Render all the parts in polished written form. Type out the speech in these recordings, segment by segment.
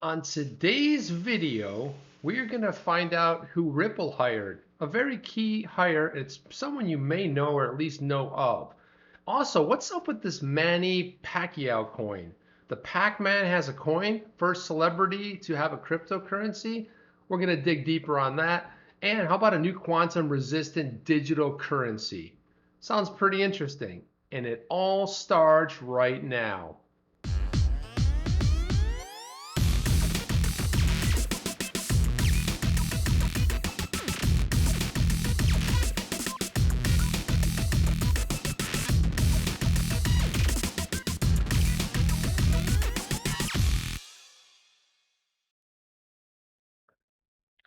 On today's video, we're going to find out who Ripple hired. A very key hire. It's someone you may know or at least know of. Also, what's up with this Manny Pacquiao coin? The Pac-Man has a coin, first celebrity to have a cryptocurrency. We're going to dig deeper on that. And how about a new quantum resistant digital currency? Sounds pretty interesting. And it all starts right now.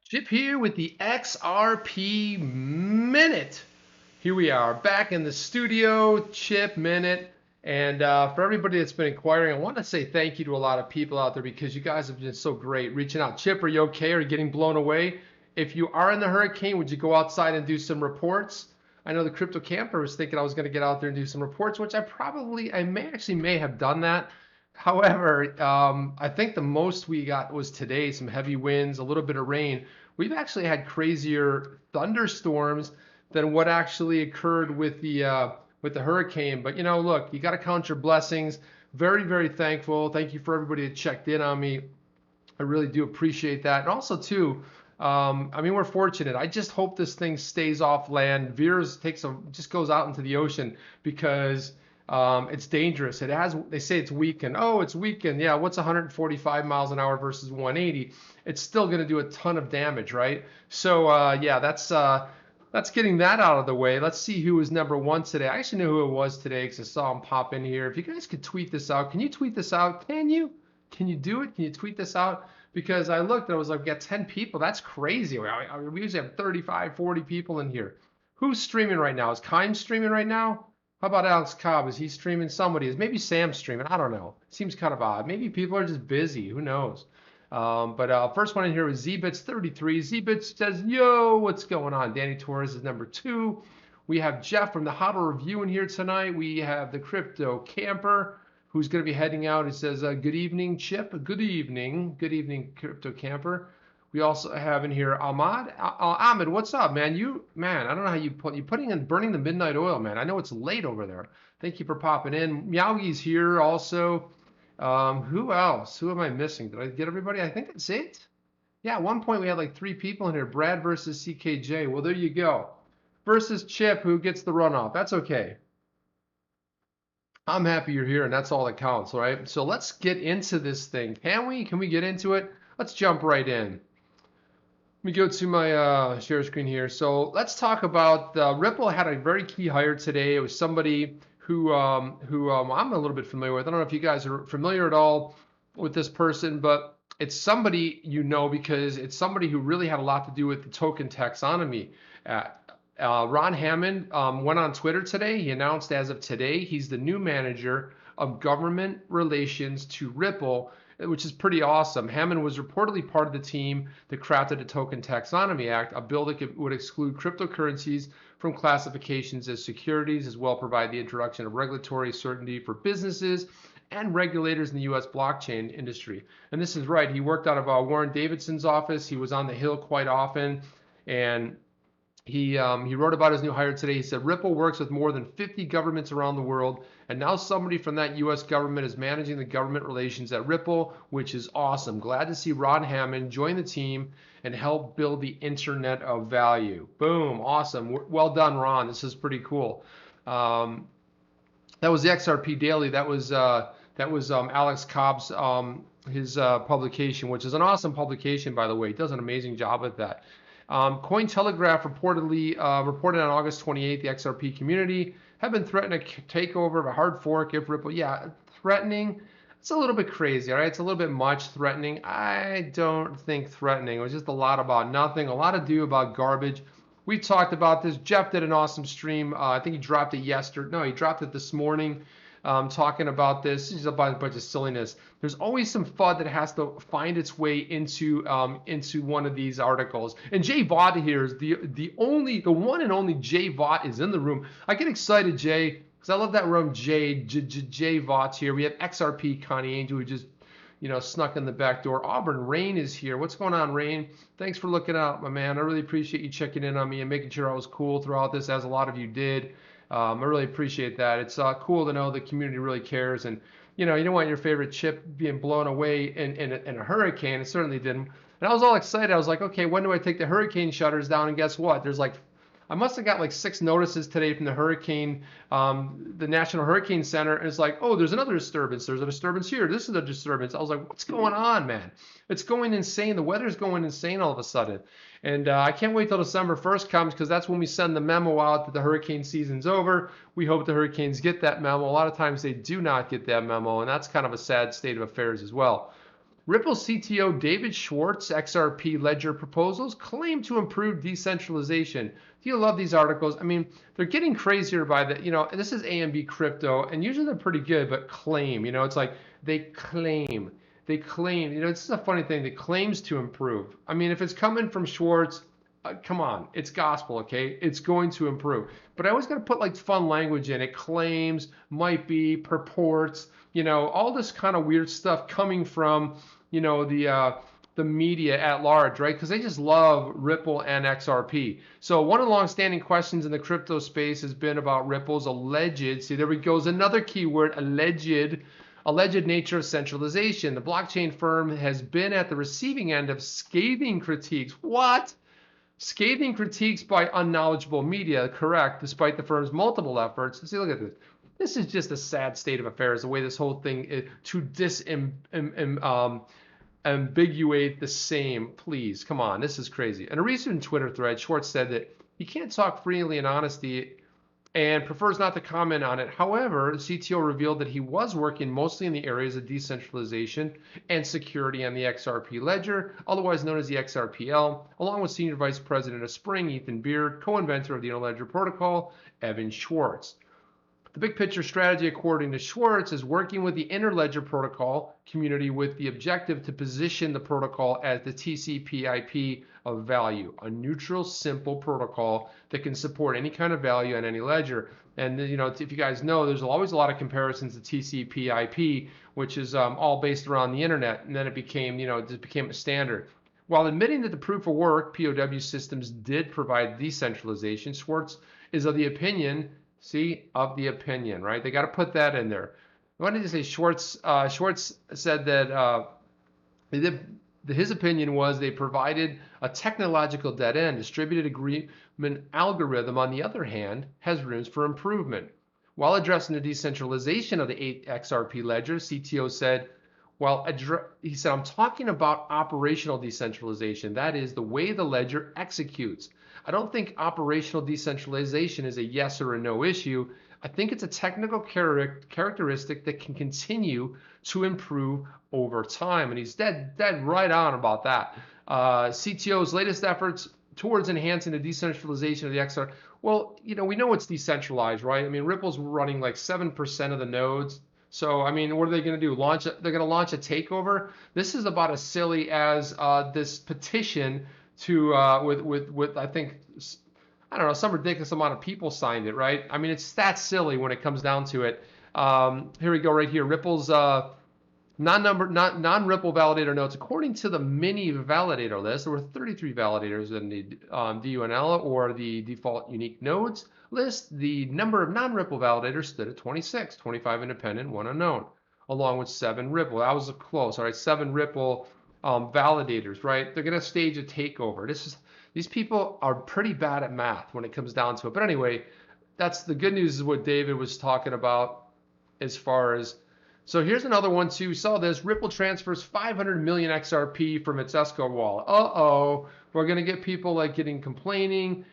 Chip here with the XRP Minute. Here we are back in the studio, Chip Minute. And for everybody that's been inquiring, I want to say thank you to a lot of people out there because you guys have been so great reaching out. Chip, are you okay? Are you getting blown away? If you are in the hurricane, would you go outside and do some reports? I know the crypto camper was thinking I was going to get out there and do some reports, which I may have done that. However, I think the most we got was today, some heavy winds, a little bit of rain. We've actually had crazier thunderstorms than what actually occurred with the hurricane. But look, you got to count your blessings. Very, very thankful. Thank you for everybody that checked in on me. I really do appreciate that. And also too, we're fortunate. I just hope this thing stays off land, just goes out into the ocean because it's dangerous. They say it's weakened. Oh, it's weakened. Yeah, what's 145 miles an hour versus 180? It's still going to do a ton of damage, right? So yeah, that's getting that out of the way. Let's see who was number one today. I actually knew who it was today because I saw him pop in here. If you guys could tweet this out, can you tweet this out? Can you? Can you do it? Can you tweet this out? Because I looked and I was like, we got 10 people. That's crazy. We usually have 35, 40 people in here. Who's streaming right now? Is Kime streaming right now? How about Alex Cobb? Is he streaming? Somebody is. Maybe Sam's streaming. I don't know. Seems kind of odd. Maybe people are just busy. Who knows? But first one in here is Zbits33. Zbits says, yo, what's going on? Danny Torres is number 2. We have Jeff from the Hodl Review in here tonight. We have the Crypto Camper, who's going to be heading out. He says, good evening, Chip. Good evening. Good evening, Crypto Camper. We also have in here Ahmad. Ahmed, what's up, man? I don't know how you burning the midnight oil, man. I know it's late over there. Thank you for popping in. Meowgi's here also. Who else? Who am I missing? Did I get everybody? I think that's it. Yeah, at one point we had like 3 people in here. Brad versus CKJ. Well, there you go. Versus Chip, who gets the runoff. That's okay. I'm happy you're here, and that's all that counts, all right? So let's get into this thing. Can we? Can we get into it? Let's jump right in. Let me go to my share screen here. So let's talk about Ripple had a very key hire today. It was somebody who I'm a little bit familiar with. I don't know if you guys are familiar at all with this person, but it's somebody because it's somebody who really had a lot to do with the token taxonomy. Ron Hammond went on Twitter today. He announced as of today he's the new manager of government relations to Ripple, which is pretty awesome. Hammond was reportedly part of the team that crafted the Token Taxonomy Act, a bill that would exclude cryptocurrencies from classifications as securities, as well provide the introduction of regulatory certainty for businesses and regulators in the U.S. blockchain industry. And this is right. He worked out of Warren Davidson's office. He was on the Hill quite often, and he wrote about his new hire today. He said, Ripple works with more than 50 governments around the world, and now somebody from that U.S. government is managing the government relations at Ripple, which is awesome. Glad to see Ron Hammond join the team and help build the Internet of Value. Boom, awesome. Well done, Ron. This is pretty cool. That was the XRP Daily. That was Alex Cobb's his publication, which is an awesome publication, by the way. He does an amazing job with that. Cointelegraph reported on August 28th, the XRP community have been threatening a takeover of a hard fork if Ripple. Yeah, threatening. It's a little bit crazy, all right? It's a little bit much threatening. I don't think threatening. It was just a lot about nothing, a lot ado about garbage. We talked about this. Jeff did an awesome stream. I think he dropped it yesterday. No, he dropped it this morning. Talking about this. It's a bunch of silliness. There's always some FUD that has to find its way into one of these articles. And Jay Vaught here is the one and only Jay Vaught is in the room. I get excited, Jay, because I love that room. Jay Vaught's here. We have XRP Connie Angel, who just snuck in the back door. Auburn, Rain is here. What's going on, Rain? Thanks for looking out, my man. I really appreciate you checking in on me and making sure I was cool throughout this, as a lot of you did. I really appreciate that. It's cool to know the community really cares, and you don't want your favorite chip being blown away in a hurricane. It certainly didn't. And I was all excited. I was like, okay, when do I take the hurricane shutters down? And guess what? I must have got like 6 notices today from the the National Hurricane Center, and it's like, oh, there's another disturbance. There's a disturbance here. This is a disturbance. I was like, what's going on, man? It's going insane. The weather's going insane all of a sudden. And I can't wait till December 1st comes, because that's when we send the memo out that the hurricane season's over. We hope the hurricanes get that memo. A lot of times they do not get that memo, and that's kind of a sad state of affairs as well. Ripple CTO David Schwartz XRP ledger proposals claim to improve decentralization. Do you love these articles? I mean, they're getting crazier by this is AMB crypto, and usually they're pretty good, but claim, it's like they claim, this is a funny thing, that claims to improve. I mean, if it's coming from Schwartz, come on, it's gospel, okay? It's going to improve. But I always got to put like fun language in it. Claims, might be, purports, all this kind of weird stuff coming from, the media at large, right? Because they just love Ripple and XRP. So one of the long-standing questions in the crypto space has been about Ripple's alleged, see, there we goes another keyword, alleged nature of centralization. The blockchain firm has been at the receiving end of scathing critiques. What? Scathing critiques by unknowledgeable media, correct, despite the firm's multiple efforts. See, look at this. This is just a sad state of affairs, the way this whole thing is, to ambiguate the same. Please, come on, this is crazy. In a recent Twitter thread, Schwartz said that he can't talk freely in honesty and prefers not to comment on it. However, the CTO revealed that he was working mostly in the areas of decentralization and security on the XRP ledger, otherwise known as the XRPL, along with Senior Vice President of Spring, Ethan Beard, co-inventor of the Interledger Protocol, Evan Schwartz. The big picture strategy, according to Schwartz, is working with the Interledger Protocol community with the objective to position the protocol as the TCP/IP of value, a neutral, simple protocol that can support any kind of value on any ledger. And if you guys know, there's always a lot of comparisons to TCP/IP, which is all based around the internet, and then it became, it became a standard. While admitting that the proof of work POW systems did provide decentralization, Schwartz is of the opinion. Right? They got to put that in there. What did you say? Schwartz said that his opinion was they provided a technological dead end. Distributed agreement algorithm, on the other hand, has rooms for improvement. While addressing the decentralization of the 8 XRP ledgers, CTO said, he said, I'm talking about operational decentralization. That is the way the ledger executes. I don't think operational decentralization is a yes or a no issue. I think it's a technical characteristic that can continue to improve over time. And he's dead right on about that. CTO's latest efforts towards enhancing the decentralization of the XR. Well, we know it's decentralized, right? I mean, Ripple's running like 7% of the nodes. So, I mean, what are they going to do? They're going to launch a takeover? This is about as silly as this petition to with I think, I don't know, some ridiculous amount of people signed it, right? I mean, it's that silly when it comes down to it. Here we go right here. Ripple's non-Ripple validator nodes. According to the mini validator list, there were 33 validators in the DUNL, or the default unique nodes list. The number of non-Ripple validators stood at 26, 25 independent, 1 unknown, along with 7 Ripple. That was close. All right, 7 Ripple validators, right? They're going to stage a takeover. These people are pretty bad at math when it comes down to it. But anyway, that's the good news, is what David was talking about as far as. So here's another one too. We saw this. Ripple transfers 500 million XRP from its Escrow wallet. Uh-oh. We're going to get people like complaining,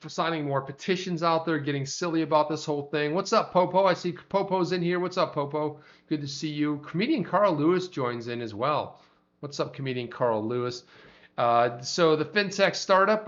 signing more petitions out there, getting silly about this whole thing. What's up, Popo? I see Popo's in here. What's up, Popo? Good to see you. Comedian Carl Lewis joins in as well. What's up, comedian Carl Lewis? So the fintech startup,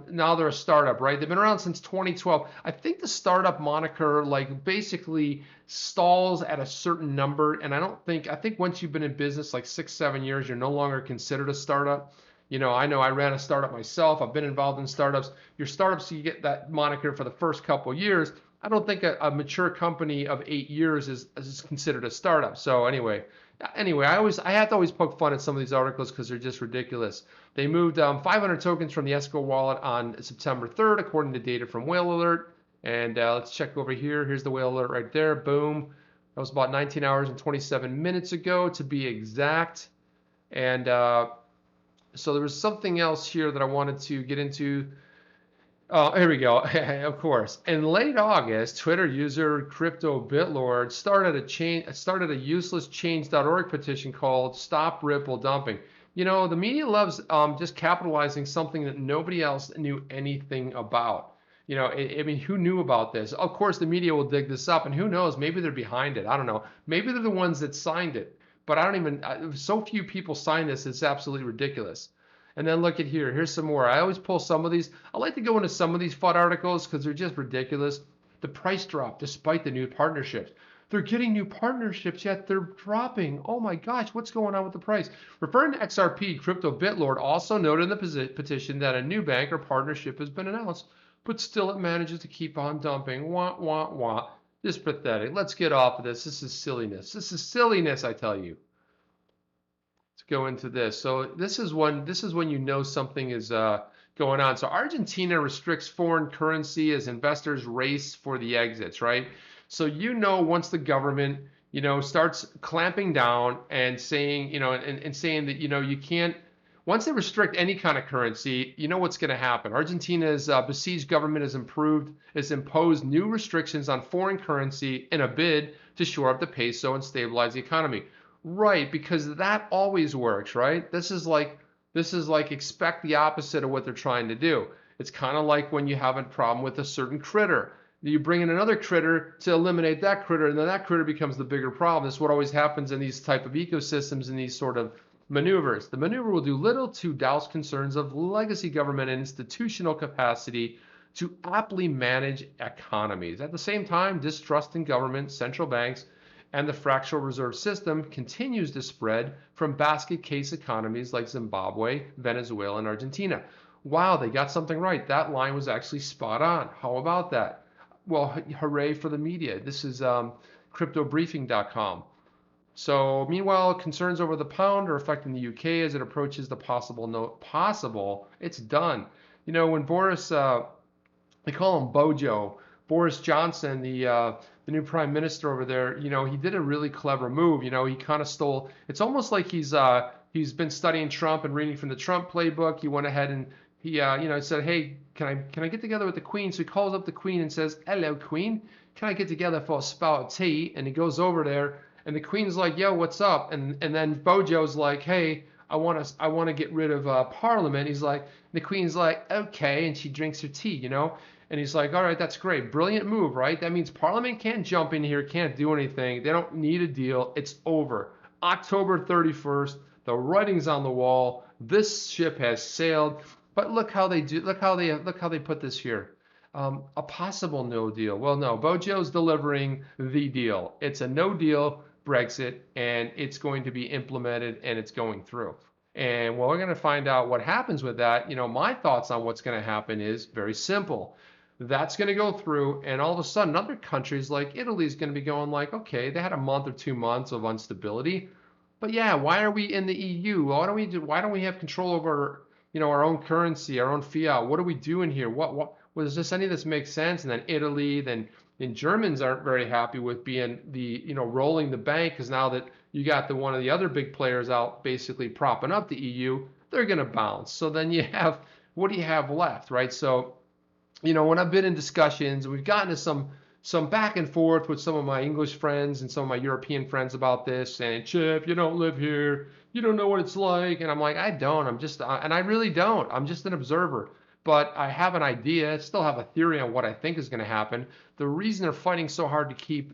now they're a startup, right? They've been around since 2012. I think the startup moniker basically stalls at a certain number. And I think once you've been in business like 6-7 years, you're no longer considered a startup. I know I ran a startup myself. I've been involved in startups. Your startups, you get that moniker for the first couple of years. I don't think a mature company of 8 years is considered a startup. So anyway, I have to always poke fun at some of these articles because they're just ridiculous. They moved 500 tokens from the Escrow wallet on September 3rd, according to data from Whale Alert. And let's check over here. Here's the Whale Alert right there. Boom. That was about 19 hours and 27 minutes ago, to be exact. And so there was something else here that I wanted to get into. Oh, here we go. Of course. In late August, Twitter user Crypto Bitlord started a useless change.org petition called Stop Ripple Dumping. The media loves just capitalizing something that nobody else knew anything about. I mean, who knew about this? Of course, the media will dig this up, and who knows? Maybe they're behind it. I don't know. Maybe they're the ones that signed it. But so few people signed this, it's absolutely ridiculous. And then look at here. Here's some more. I always pull some of these. I like to go into some of these FUD articles because they're just ridiculous. The price drop despite the new partnerships. They're getting new partnerships, yet they're dropping. Oh my gosh, what's going on with the price? Referring to XRP, Crypto Bitlord also noted in the petition that a new bank or partnership has been announced, but still it manages to keep on dumping. Wah, wah, wah. Just pathetic. Let's get off of this. This is silliness. This is silliness, I tell you. Go into this. So this is when you know something is going on. So Argentina restricts foreign currency as investors race for the exits, right? So once the government starts clamping down and saying and saying that you can't, once they restrict any kind of currency, what's going to happen. Argentina's besieged government has imposed new restrictions on foreign currency in a bid to shore up the peso and stabilize the economy. Right, because that always works, right? This is like expect the opposite of what they're trying to do. It's kind of like when you have a problem with a certain critter. You bring in another critter to eliminate that critter, and then that critter becomes the bigger problem. This is what always happens in these type of ecosystems and these sort of maneuvers. The maneuver will do little to douse concerns of legacy government and institutional capacity to aptly manage economies. At the same time, distrust in government, central banks, and the fractional reserve system continues to spread from basket case economies like Zimbabwe, Venezuela, and Argentina. Wow, they got something right. That line was actually spot on. How about that? Well, hooray for the media. This is cryptobriefing.com. So meanwhile, concerns over the pound are affecting the UK as it approaches the possible. It's done. When Boris, they call him Bojo, Boris Johnson, the new prime minister over there, he did a really clever move. He kind of stole. It's almost like he's been studying Trump and reading from the Trump playbook. He went ahead and he said, hey, can I get together with the Queen? So he calls up the Queen and says, hello, Queen, can I get together for a spout of tea? And he goes over there, and the Queen's like, yo, what's up? And then Bojo's like, hey, I want to get rid of Parliament. He's like, the Queen's like, okay, and she drinks her tea, And he's like, all right, that's great. Brilliant move, right? That means Parliament can't jump in here, can't do anything. They don't need a deal. It's over. October 31st, the writing's on the wall. This ship has sailed. But look how they put this here. A possible no deal. Well, no, Bojo's delivering the deal. It's a no deal Brexit, and it's going to be implemented, and it's going through. And well, we're going to find out what happens with that. My thoughts on what's going to happen is very simple. That's going to go through, and all of a sudden other countries like Italy is going to be going like, okay, they had a month or 2 months of instability, but yeah, why are we in the EU? Why don't we have control over our own currency, our own fiat? What are we doing here? What does this, any of this make sense? And then Italy, then Germans aren't very happy with being the rolling the bank, because now that you got one of the other big players out basically propping up the EU, they're going to bounce. So then what do you have left, right? So when I've been in discussions, we've gotten to some back and forth with some of my English friends and some of my European friends about this, saying, Chip, you don't live here, you don't know what it's like. And I'm like, I don't. And I really don't. I'm just an observer. But I have an idea, I still have a theory on what I think is going to happen. The reason they're fighting so hard to keep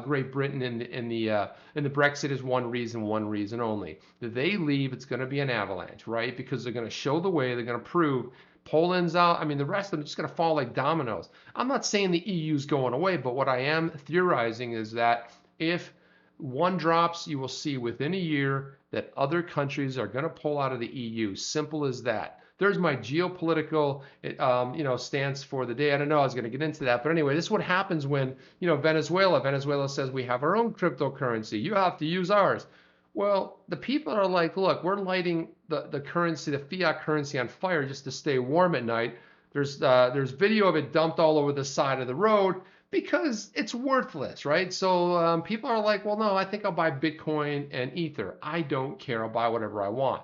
Great Britain in the Brexit is one reason only. If they leave, it's going to be an avalanche, right? Because they're going to show the way, they're going to prove. Poland's out. I mean, the rest of them are just going to fall like dominoes. I'm not saying the EU's going away, but what I am theorizing is that if one drops, you will see within a year that other countries are going to pull out of the EU. Simple as that. There's my geopolitical, stance for the day. I don't know. I was going to get into that, but anyway, this is what happens when Venezuela says we have our own cryptocurrency. You have to use ours. Well, the people are like, look, we're lighting the currency, the fiat currency, on fire just to stay warm at night. There's video of it dumped all over the side of the road because it's worthless, right? So people are like, well, no, I think I'll buy Bitcoin and Ether. I don't care. I'll buy whatever I want.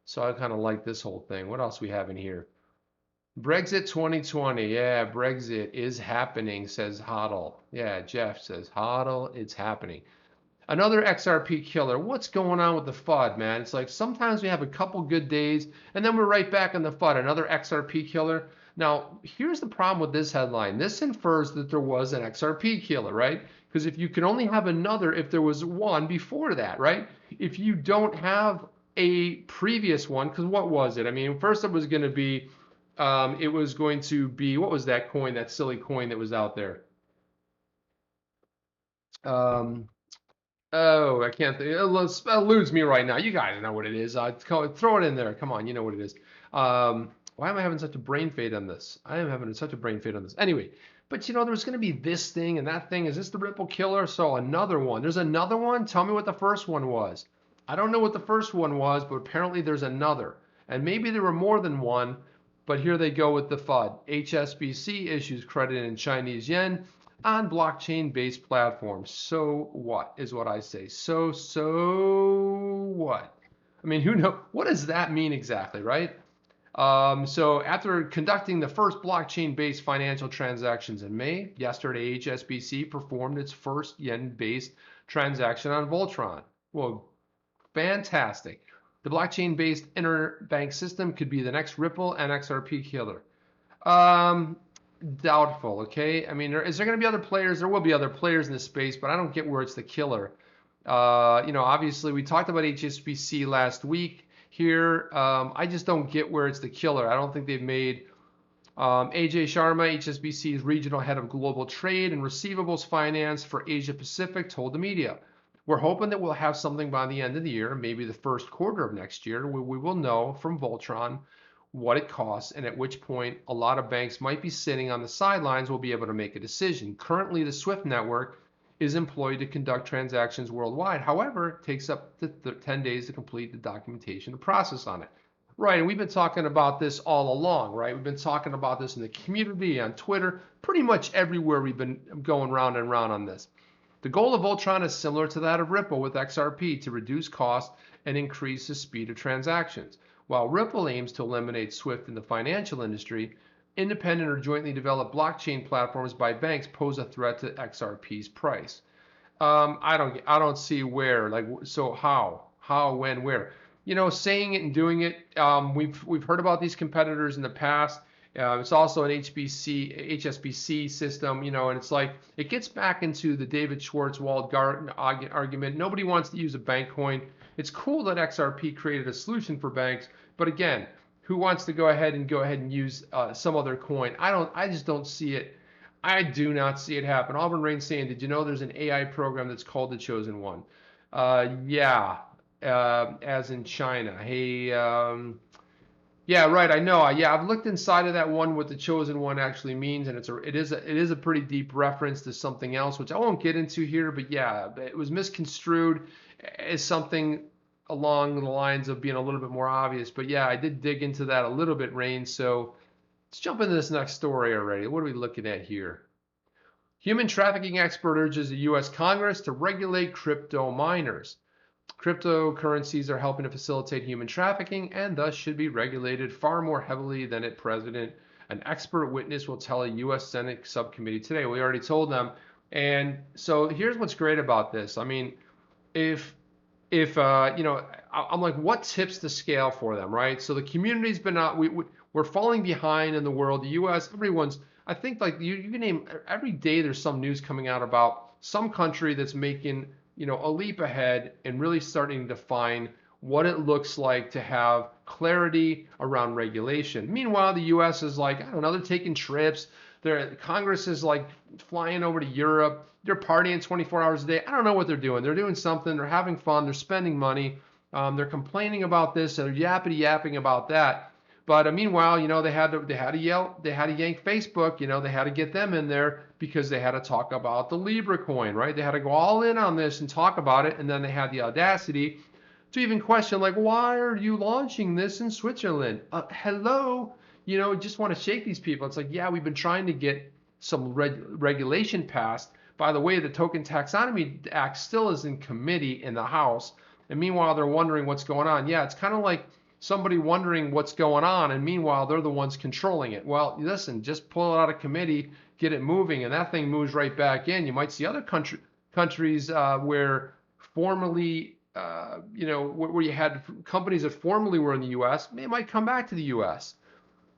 So I kind of like this whole thing. What else we have in here? Brexit 2020. Yeah, Brexit is happening, says Hodl. Yeah, Jeff says, Hodl, it's happening. Another XRP killer. What's going on with the FUD, man? It's like sometimes we have a couple good days and then we're right back on the FUD. Another XRP killer. Now, here's the problem with this headline. This infers that there was an XRP killer, right? Because if you can only have another if there was one before that, right? If you don't have a previous one, because what was it? I mean, first it was going to be, what was that coin, that silly coin that was out there? Oh, I can't think. It eludes me right now. You guys know what it is. Throw it in there. Come on, you know what it is. Why am I having such a brain fade on this? I am having such a brain fade on this. Anyway, but there was going to be this thing and that thing. Is this the Ripple killer? So another one. There's another one. Tell me what the first one was. I don't know what the first one was, but apparently there's another. And maybe there were more than one, but here they go with the FUD. HSBC issues credit in Chinese yen on blockchain-based platforms. So what is what I say? So what? I mean, who knows? What does that mean exactly, right? So after conducting the first blockchain-based financial transactions in May, yesterday HSBC performed its first yen-based transaction on Voltron. Well, fantastic. The blockchain-based interbank system could be the next Ripple and XRP killer. Doubtful, okay? I mean, is there going to be other players? There will be other players in this space, but I don't get where it's the killer. Obviously, we talked about HSBC last week here. I just don't get where it's the killer. I don't think they've made AJ Sharma, HSBC's regional head of global trade and receivables finance for Asia Pacific, told the media, we're hoping that we'll have something by the end of the year, maybe the first quarter of next year. We will know from Voltron what it costs, and at which point a lot of banks might be sitting on the sidelines will be able to make a decision. Currently, the SWIFT network is employed to conduct transactions worldwide. However, it takes up to 10 days to complete the documentation and process on it. Right, and we've been talking about this all along, right? We've been talking about this in the community, on Twitter, pretty much everywhere we've been going round and round on this. The goal of Voltron is similar to that of Ripple with XRP, to reduce costs and increase the speed of transactions. While Ripple aims to eliminate SWIFT in the financial industry, independent or jointly developed blockchain platforms by banks pose a threat to XRP's price. I don't see where, so how, when, where? Saying it and doing it. We've heard about these competitors in the past. It's also an HSBC system, and it's like it gets back into the David Schwartz walled garden argument. Nobody wants to use a bank coin. It's cool that XRP created a solution for banks, but again, who wants to go ahead and use some other coin? I just don't see it. I do not see it happen. Auburn Rain's saying, did you know there's an AI program that's called the Chosen One? Yeah, as in China. Hey, yeah, right. I know. Yeah, I've looked inside of that one what the Chosen One actually means, and it is a pretty deep reference to something else, which I won't get into here. But yeah, it was misconstrued as something along the lines of being a little bit more obvious. But yeah, I did dig into that a little bit, Rain. So let's jump into this next story already. What are we looking at here? Human-Trafficking expert urges the U.S. Congress to regulate crypto miners. Cryptocurrencies are helping to facilitate human trafficking and thus should be regulated far more heavily than at present. An expert witness will tell a U.S. Senate subcommittee today. We already told them. And so here's what's great about this. I mean, if I'm like, what tips the scale for them, right? So the community's been out. We're falling behind in the world. The U.S. I think like you can name every day. There's some news coming out about some country that's making a leap ahead and really starting to define what it looks like to have clarity around regulation. Meanwhile, the U.S. is like, I don't know, they're taking trips. Congress is like flying over to Europe. They're partying 24 hours a day. I don't know what they're doing. They're doing something. They're having fun. They're spending money. They're complaining about this. They're yapping about that. But meanwhile, they had to yank Facebook. They had to get them in there because they had to talk about the Libra coin, right? They had to go all in on this and talk about it, and then they had the audacity to even question, like, why are you launching this in Switzerland? Hello, just want to shake these people. It's like, yeah, we've been trying to get some regulation passed. By the way, the Token Taxonomy Act still is in committee in the House, and meanwhile they're wondering what's going on. Yeah, it's kind of like somebody wondering what's going on, and meanwhile they're the ones controlling it. Well, listen, just pull it out of committee, get it moving, and that thing moves right back in. You might see other countries where formerly, where you had companies that formerly were in the U.S., they might come back to the U.S.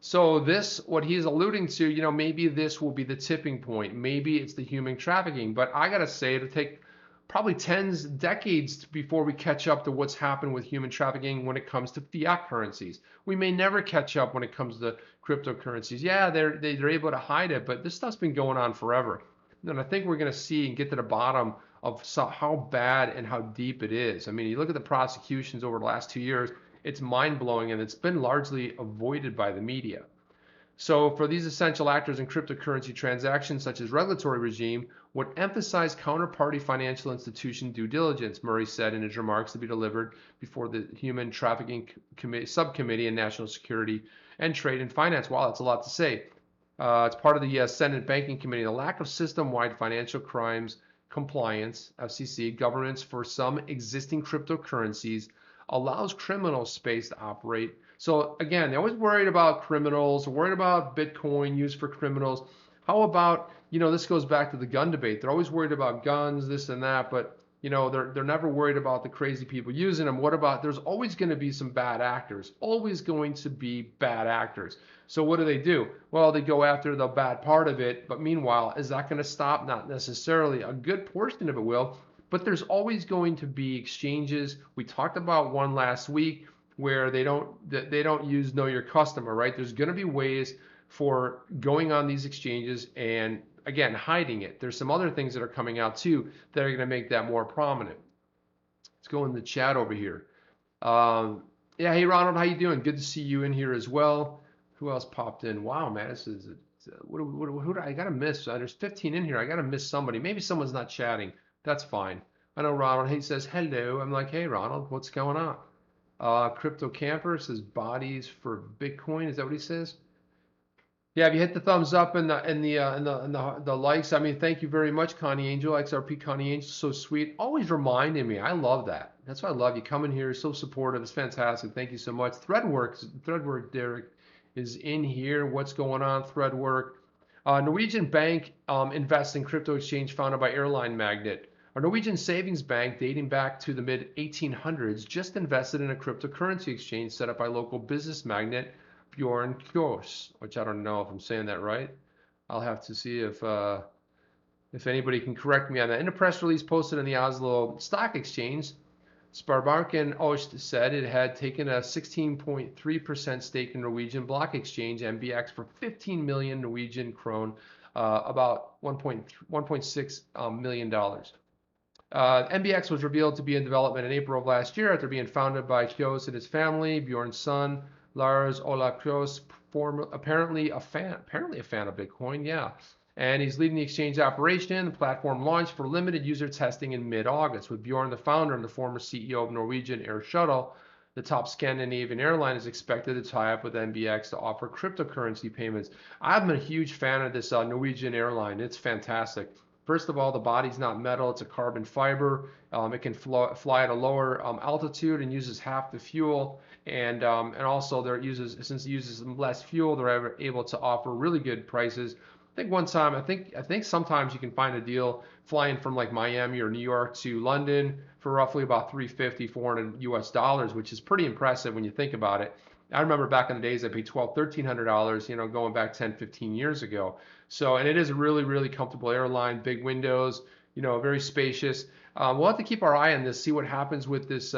So what he's alluding to, maybe this will be the tipping point. Maybe it's the human trafficking. But I gotta say, it'll take probably decades before we catch up to what's happened with human trafficking when it comes to fiat currencies. We may never catch up when it comes to cryptocurrencies. Yeah, they're able to hide it, but this stuff's been going on forever. And I think we're gonna see and get to the bottom of how bad and how deep it is. I mean, you look at the prosecutions over the last 2 years. It's mind-blowing, and it's been largely avoided by the media. So for these essential actors in cryptocurrency transactions, such as regulatory regime, would emphasize counterparty financial institution due diligence, Murray said in his remarks to be delivered before the Human-Trafficking Subcommittee in National Security and Trade and Finance. Wow, that's a lot to say. It's part of the Senate Banking Committee. The lack of system-wide financial crimes compliance, FCC, governance for some existing cryptocurrencies allows criminal space to operate. So again, they're always worried about criminals, worried about Bitcoin used for criminals. How about, this goes back to the gun debate. They're always worried about guns, this and that, but they're never worried about the crazy people using them. What about, there's always going to be some bad actors, always going to be bad actors. So what do? Well, they go after the bad part of it, but meanwhile, is that going to stop? Not necessarily. A good portion of it will. But there's always going to be exchanges. We talked about one last week where they don't use know your customer, right? There's going to be ways for going on these exchanges and again hiding it. There's some other things that are coming out too that are going to make that more prominent. Let's go in the chat over here. Yeah, hey Ronald, how you doing? Good to see you in here as well. Who else popped in? Wow, man, this is who do I gotta miss? There's 15 in here. I gotta miss somebody. Maybe someone's not chatting. That's fine. I know Ronald, he says hello. I'm like, hey Ronald, what's going on? Crypto Camper says bodies for Bitcoin. Is that what he says? Yeah, if you hit the thumbs up and the likes, I mean, thank you very much, Connie Angel, XRP Connie Angel, so sweet. Always reminding me. I love that. That's why I love you coming here. So supportive. It's fantastic. Thank you so much. Threadwork Derek is in here. What's going on, Threadwork? Norwegian bank invests in crypto exchange founded by Airline Magnate. A Norwegian savings bank dating back to the mid-1800s just invested in a cryptocurrency exchange set up by local business magnate Bjorn Kjos, which I don't know if I'm saying that right. I'll have to see if anybody can correct me on that. In a press release posted in the Oslo Stock Exchange, Sparebanken Øst said it had taken a 16.3% stake in Norwegian block exchange MBX for 15 million Norwegian krone, about $1.6 million. MBX was revealed to be in development in April of last year after being founded by Kjos and his family. Bjorn's son, Lars Ola Kjos, apparently a fan of Bitcoin, yeah. And he's leading the exchange operation. The platform launched for limited user testing in mid-August. With Bjorn, the founder and the former CEO of Norwegian Air Shuttle, the top Scandinavian airline, is expected to tie up with MBX to offer cryptocurrency payments. I'm a huge fan of this Norwegian airline. It's fantastic. First of all, the body's not metal, it's a carbon fiber. It can fly at a lower altitude and uses half the fuel. And also since it uses less fuel, they're able to offer really good prices. I think one time, I think sometimes you can find a deal flying from like Miami or New York to London for roughly about $350, $400 US, which is pretty impressive when you think about it. I remember back in the days I paid $1,200, $1,300, going back 10, 15 years ago. So, and it is a really, really comfortable airline, big windows, very spacious. We'll have to keep our eye on this, see what happens with this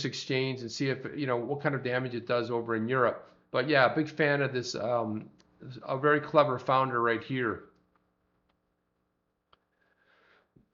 exchange, and see if what kind of damage it does over in Europe. But yeah, big fan of this. A very clever founder right here.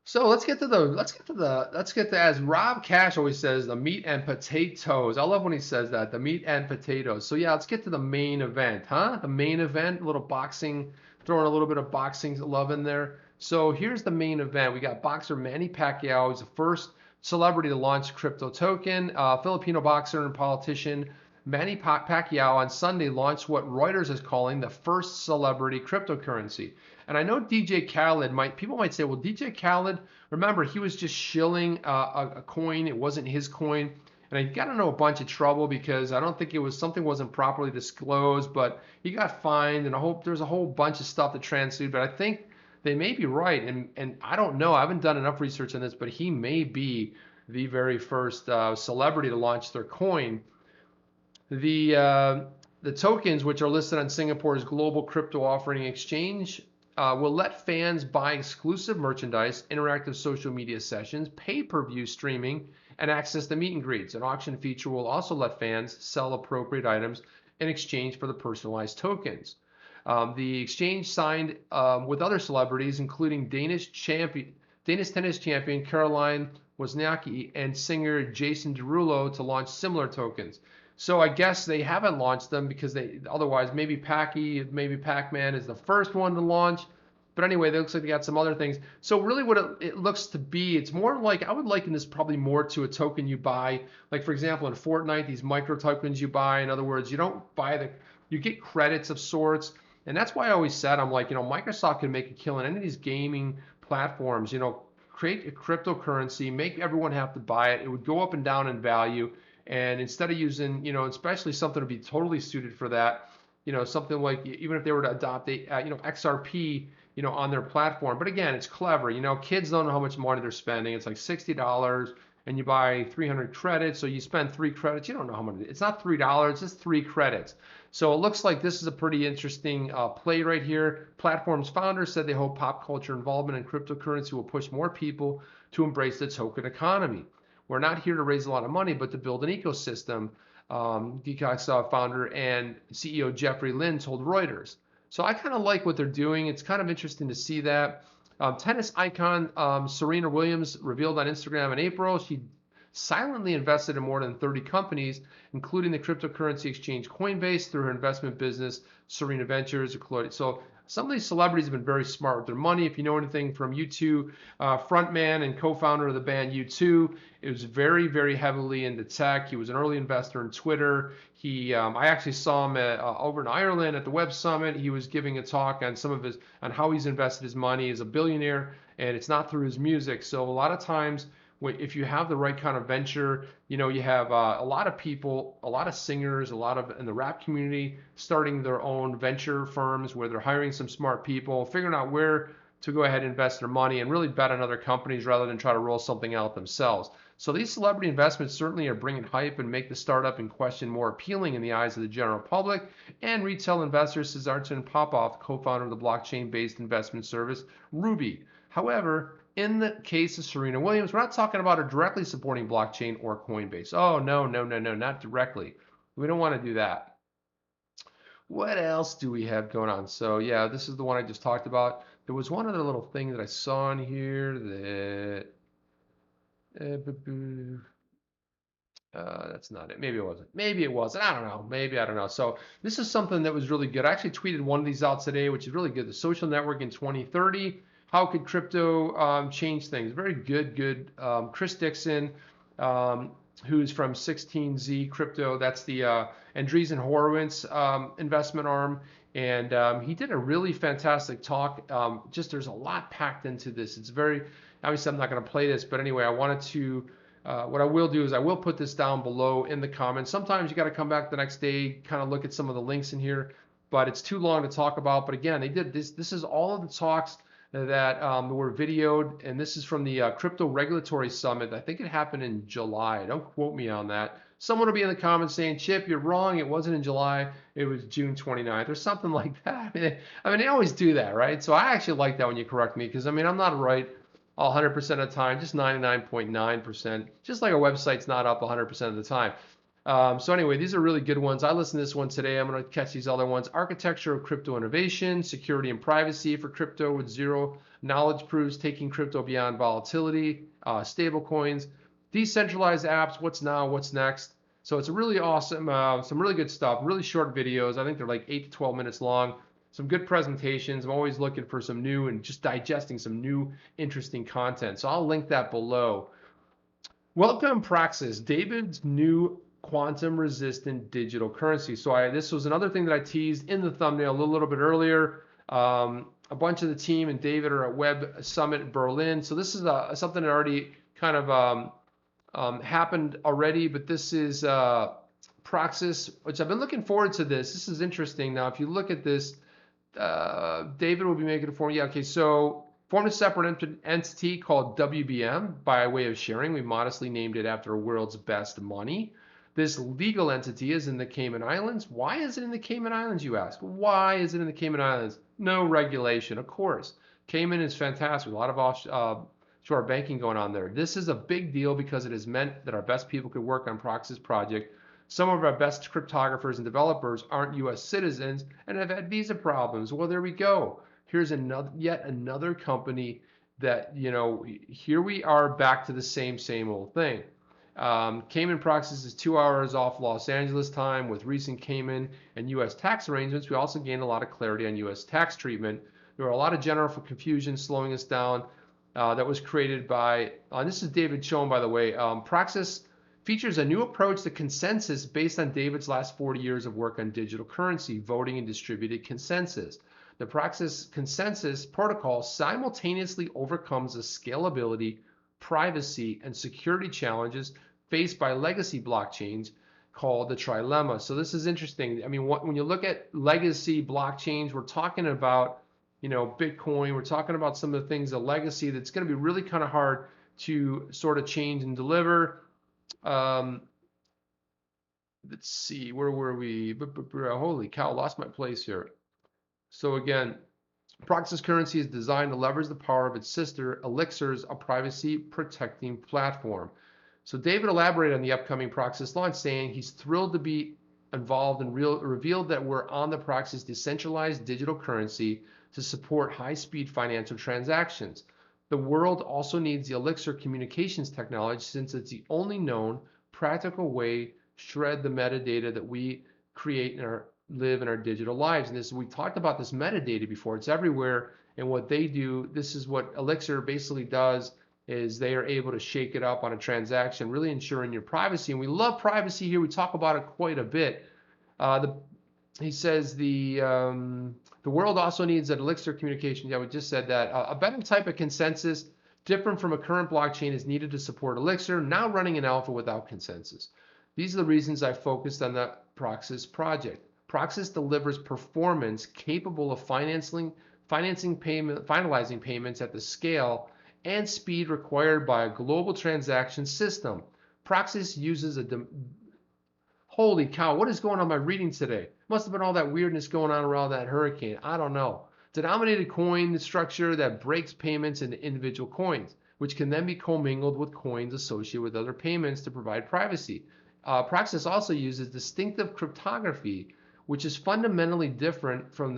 So let's get to as Rob Cash always says, the meat and potatoes. I love when he says that, the meat and potatoes. So yeah, let's get to the main event, huh? The main event, a little boxing, throwing a little bit of boxing love in there. So here's the main event. We got boxer Manny Pacquiao. He's the first celebrity to launch crypto token. Filipino boxer and politician Manny Pacquiao on Sunday launched what Reuters is calling the first celebrity cryptocurrency. And I know DJ Khaled people might say, well, DJ Khaled, remember, he was just shilling a coin. It wasn't his coin. And I got into a bunch of trouble because I don't think something wasn't properly disclosed, but he got fined, and there's a whole bunch of stuff that translated. But I think they may be right, and I don't know. I haven't done enough research on this, but he may be the very first celebrity to launch their coin. The tokens, which are listed on Singapore's global crypto offering exchange, will let fans buy exclusive merchandise, interactive social media sessions, pay-per-view streaming, and access to meet and greets. An auction feature will also let fans sell appropriate items in exchange for the personalized tokens. The exchange signed with other celebrities, including Danish tennis champion Caroline Wozniacki and singer Jason Derulo, to launch similar tokens. So I guess they haven't launched them because otherwise maybe Pac-Man is the first one to launch. But anyway, it looks like they got some other things. So really what it looks to be, it's more like, I would liken this probably more to a token you buy. Like for example, in Fortnite, these micro tokens you buy. In other words, you don't buy you get credits of sorts. And that's why I always said, I'm like, Microsoft can make a killing. Any of these gaming platforms, create a cryptocurrency, make everyone have to buy it. It would go up and down in value. And instead of using, especially something to be totally suited for that, something like, even if they were to adopt XRP, on their platform. But again, it's clever. Kids don't know how much money they're spending. It's like $60 and you buy 300 credits. So you spend 3 credits. You don't know how much. It's not $3, it's 3 credits. So it looks like this is a pretty interesting play right here. Platform's founders said they hope pop culture involvement in cryptocurrency will push more people to embrace the token economy. We're not here to raise a lot of money, but to build an ecosystem, Geekbox founder and CEO Jeffrey Lin told Reuters. So I kind of like what they're doing. It's kind of interesting to see that. Tennis icon Serena Williams revealed on Instagram in April she silently invested in more than 30 companies, including the cryptocurrency exchange Coinbase, through her investment business, Serena Ventures. So some of these celebrities have been very smart with their money. If you know anything from U2, frontman and co-founder of the band U2, it was very, very heavily into tech. He was an early investor in Twitter. I actually saw him over in Ireland at the Web Summit. He was giving a talk on on how he's invested his money as a billionaire, and it's not through his music. So a lot of times, if you have the right kind of venture, you have a lot of people, a lot of singers, a lot of in the rap community starting their own venture firms where they're hiring some smart people, figuring out where to go ahead and invest their money and really bet on other companies rather than try to roll something out themselves. So these celebrity investments certainly are bringing hype and make the startup in question more appealing in the eyes of the general public and retail investors, says Arjun Popov, co-founder of the blockchain-based investment service Ruby. However, in the case of Serena Williams, we're not talking about her directly supporting blockchain or Coinbase. Oh, no, not directly. We don't want to do that. What else do we have going on? So yeah, this is the one I just talked about. There was one other little thing that I saw in here that that's not it. Maybe it wasn't. Maybe it wasn't. I don't know. Maybe I don't know. So this is something that was really good. I actually tweeted one of these out today, which is really good. The social network in 2030. How could crypto change things? Very good. Chris Dixon, who's from 16Z Crypto. That's the Andreessen Horowitz investment arm. And he did a really fantastic talk. There's a lot packed into this. It's obviously I'm not going to play this, but anyway, I wanted to, what I will do is I will put this down below in the comments. Sometimes you got to come back the next day, kind of look at some of the links in here, but it's too long to talk about. But again, they did this. This is all of the talks that were videoed, and this is from the Crypto Regulatory Summit. I think it happened in July. Don't quote me on that. Someone will be in the comments saying, Chip, you're wrong. It wasn't in July. It was June 29th or something like that. I mean, they always do that, right? So I actually like that when you correct me because, I'm not right 100% of the time, just 99.9%, just like a website's not up 100% of the time. So anyway, these are really good ones. I listened to this one today. I'm going to catch these other ones. Architecture of crypto innovation, security and privacy for crypto with zero knowledge proofs, taking crypto beyond volatility, stable coins, decentralized apps, what's now, what's next. So it's a really awesome, some really good stuff, really short videos. I think they're like 8 to 12 minutes long. Some good presentations. I'm always looking for some new and just digesting some new interesting content. So I'll link that below. Welcome Praxxis, David's new quantum resistant digital currency. So this was another thing that I teased in the thumbnail a little bit earlier. A bunch of the team and David are at Web Summit Berlin. So this is something that already kind of happened already, but this is Praxxis, which I've been looking forward to this. This is interesting. Now, if you look at this, David will be making a form. Yeah, okay, so formed a separate entity called WBM by way of sharing. We modestly named it after the world's best money. This legal entity is in the Cayman Islands. Why is it in the Cayman Islands, you ask? Why is it in the Cayman Islands? No regulation, of course. Cayman is fantastic. A lot of offshore banking going on there. This is a big deal because it has meant that our best people could work on Praxxis project. Some of our best cryptographers and developers aren't U.S. citizens and have had visa problems. Well, there we go. Here's yet another company that, here we are back to the same old thing. Cayman Praxxis is 2 hours off Los Angeles time. With recent Cayman and U.S. tax arrangements, we also gained a lot of clarity on U.S. tax treatment. There were a lot of general confusion slowing us down that was created by, this is David Schoen, by the way. Praxxis features a new approach to consensus based on David's last 40 years of work on digital currency, voting, and distributed consensus. The Praxxis consensus protocol simultaneously overcomes the scalability, privacy, and security challenges faced by legacy blockchains called the trilemma. So this is interesting. I mean, when you look at legacy blockchains, we're talking about, Bitcoin, we're talking about some of the things, the legacy that's going to be really kind of hard to sort of change and deliver. Let's see, where were we? Holy cow, lost my place here. So again, Praxxis currency is designed to leverage the power of its sister, Elixir's, a privacy protecting platform. So David elaborated on the upcoming Praxxis launch, saying he's thrilled to be involved and revealed that we're on the Praxxis decentralized digital currency to support high-speed financial transactions. The world also needs the Elixir communications technology since it's the only known practical way to shred the metadata that we create live in our digital lives. And we talked about this metadata before. It's everywhere. And what they do, this is what Elixir basically does, is they are able to shake it up on a transaction, really ensuring your privacy. And we love privacy here. We talk about it quite a bit. He says the world also needs an Elixir communication. Yeah, we just said that. A better type of consensus, different from a current blockchain, is needed to support Elixir, now running in alpha without consensus. These are the reasons I focused on the Praxxis project. Praxxis delivers performance capable of finalizing payments at the scale and speed required by a global transaction system. Praxxis uses holy cow, what is going on in my reading today? Must have been all that weirdness going on around that hurricane. I don't know. Denominated coin structure that breaks payments into individual coins, which can then be commingled with coins associated with other payments to provide privacy. Praxxis also uses distinctive cryptography, which is fundamentally different from